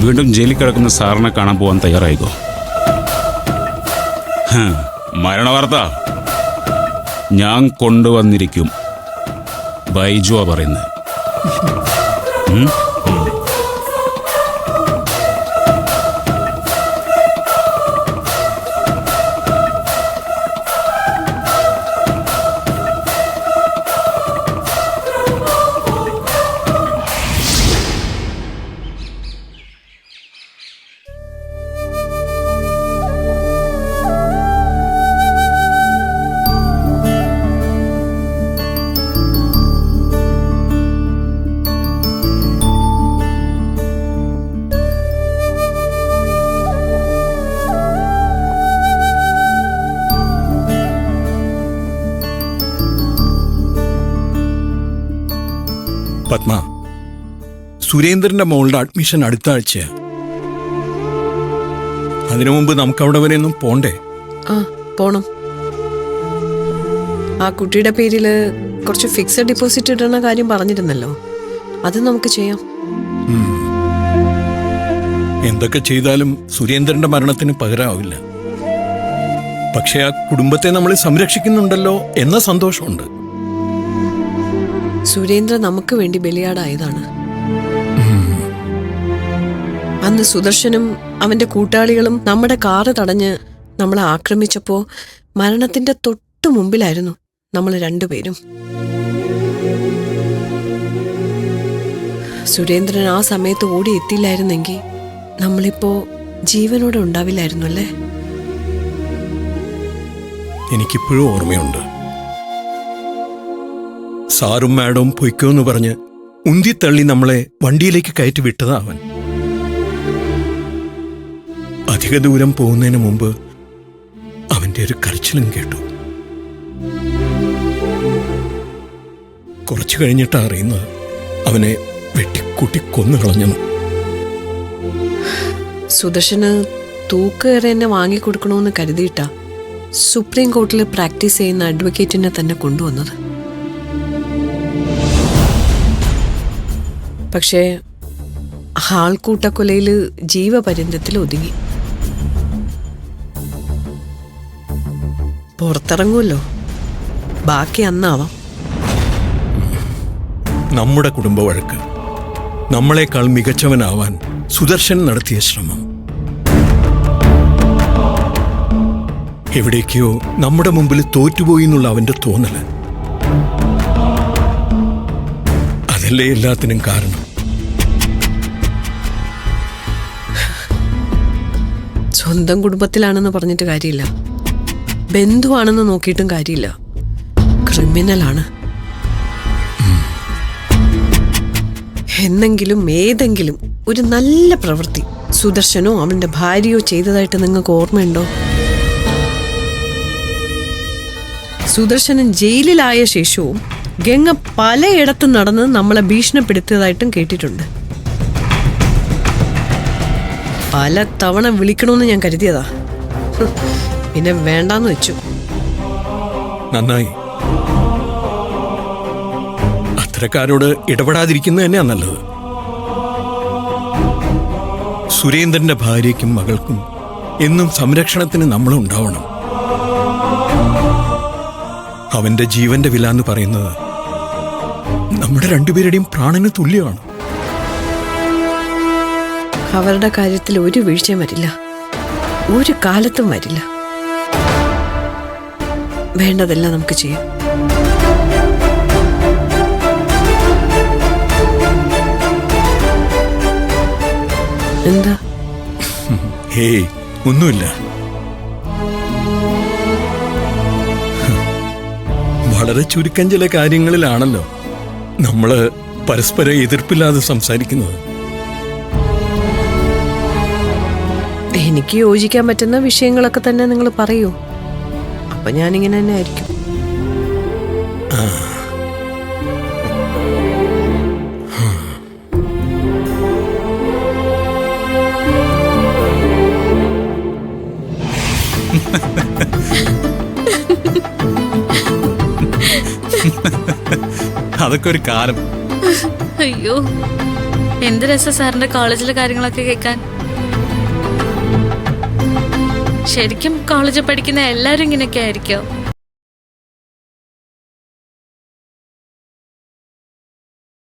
വീണ്ടും ജയിലിൽ കിടക്കുന്ന സാറിനെ കാണാൻ പോകാൻ തയ്യാറായിക്കോ. മരണവാർത്ത ഞാൻ കൊണ്ടുവന്നിരിക്കും. ബൈജുവാ പറയുന്നത്. പത്മ, സുരേന്ദ്രന്റെ മോളുടെ അഡ്മിഷൻ അടുത്ത ആഴ്ചയാ. അതിനു മുമ്പ് നമുക്ക് അവിടെ വരെ ഒന്നും പോണ്ടേ? ആ, പോണം. ആ കുട്ടിയുടെ പേരില് കുറച്ച് ഫിക്സഡ് ഡിപ്പോസിറ്റ് ഇടുന്ന കാര്യം പറഞ്ഞിരുന്നല്ലോ, അത് നമുക്ക് ചെയ്യാം. എന്തൊക്കെ ചെയ്താലും സുരേന്ദ്രന്റെ മരണത്തിന് പകരമാവില്ല. പക്ഷെ ആ കുടുംബത്തെ നമ്മൾ സംരക്ഷിക്കുന്നുണ്ടല്ലോ എന്ന സന്തോഷമുണ്ട്. സുരേന്ദ്ര നമുക്ക് വേണ്ടി ബലിയാടായതാണ്. അന്ന് സുദർശനും അവന്റെ കൂട്ടാളികളും നമ്മുടെ കാറ് തടഞ്ഞ് നമ്മളെ ആക്രമിച്ചപ്പോ മരണത്തിന്റെ തൊട്ടു മുമ്പിലായിരുന്നു നമ്മൾ രണ്ടുപേരും. സുരേന്ദ്രൻ ആ സമയത്ത് ഓടി എത്തിയില്ലായിരുന്നെങ്കിൽ നമ്മളിപ്പോ ജീവനോടെ ഉണ്ടാവില്ലായിരുന്നു അല്ലേ? എനിക്കിപ്പോഴും ഓർമ്മയുണ്ട്. സാറും മാഡവും പൊയ്ക്കോന്ന് പറഞ്ഞ് ഉന്തിത്തള്ളി നമ്മളെ വണ്ടിയിലേക്ക് കയറ്റി വിട്ടതാ അവൻ. അധിക ദൂരം പോകുന്നതിന് മുമ്പ് അവന്റെ ഒരു കരച്ചിലും കേട്ടു. കുറച്ചു കഴിഞ്ഞിട്ടാ അറിയുന്നത് അവനെ വെട്ടിക്കൂട്ടി കൊന്നുകളഞ്ഞെന്ന്. സുദർശന് തൂക്കേറെ എന്നെ വാങ്ങിക്കൊടുക്കണമെന്ന് കരുതിയിട്ടാ സുപ്രീം കോർട്ടിൽ പ്രാക്ടീസ് ചെയ്യുന്ന അഡ്വക്കേറ്റിനെ തന്നെ കൊണ്ടുവന്നത്. പക്ഷേ ആൾക്കൂട്ടക്കൊലയില് ജീവപര്യന്തത്തിൽ ഒതുങ്ങി. പുറത്തിറങ്ങുമല്ലോ, ബാക്കി അന്നാവാം. നമ്മുടെ കുടുംബ വഴക്ക്, നമ്മളെക്കാൾ മികച്ചവനാവാൻ സുദർശൻ നടത്തിയ ശ്രമം, എവിടേക്കോ നമ്മുടെ മുമ്പിൽ തോറ്റുപോയി എന്നുള്ള അവന്റെ തോന്നല്, അതല്ലേ എല്ലാത്തിനും കാരണം. സ്വന്തം കുടുംബത്തിലാണെന്ന് പറഞ്ഞിട്ട് കാര്യമില്ല, ബന്ധുവാണെന്ന് നോക്കിയിട്ടും കാര്യമില്ല. ക്രിമിനലാണ്. എന്നെങ്കിലും ഏതെങ്കിലും ഒരു നല്ല പ്രവൃത്തി സുദർശനോ അവന്റെ ഭാര്യയോ ചെയ്തതായിട്ട് നിങ്ങൾക്ക് ഓർമ്മയുണ്ടോ? സുദർശനൻ ജയിലിലായ ശേഷവും ഗംഗ പലയിടത്തും നടന്ന് നമ്മളെ ഭീഷണിപ്പെടുത്തിയതായിട്ടും കേട്ടിട്ടുണ്ട്. പല തവണ വിളിക്കണമെന്ന് ഞാൻ കരുതിയതാ, പിന്നെ വേണ്ടാന്ന് വെച്ചു. നന്നായി. അത്തരക്കാരോട് ഇടപെടാതിരിക്കുന്നത് തന്നെയാ നല്ലത്. സുരേന്ദ്രന്റെ ഭാര്യയ്ക്കും മകൾക്കും എന്നും സംരക്ഷണത്തിന് നമ്മളുണ്ടാവണം. അവന്റെ ജീവന്റെ വില എന്ന് പറയുന്നത് നമ്മുടെ രണ്ടുപേരുടെയും പ്രാണന് തുല്യമാണ്. അവരുടെ കാര്യത്തിൽ ഒരു വീഴ്ചയും വരില്ല, ഒരു കാലത്തും വരില്ല. വേണ്ടതെല്ലാം നമുക്ക് ചെയ്യാം. എന്താ? ഹേയ്, ഒന്നുമില്ല. വളരെ ചുരുക്കം ചില കാര്യങ്ങളിലാണല്ലോ നമ്മള് പരസ്പരം എതിർപ്പില്ലാതെ സംസാരിക്കുന്നത്. എനിക്ക് യോജിക്കാൻ പറ്റുന്ന വിഷയങ്ങളൊക്കെ തന്നെ നിങ്ങൾ പറയൂ, അപ്പൊ ഞാനിങ്ങനെ തന്നെ ആയിരിക്കും. അതൊക്കെ ഒരു കാലം. അയ്യോ, എന്ത് രസം സാറിന്റെ കോളേജിലെ കാര്യങ്ങളൊക്കെ കേൾക്കാൻ. ശരിക്കും കോളേജിൽ പഠിക്കുന്ന എല്ലാരും ഇങ്ങനെയൊക്കെ ആയിരിക്കും.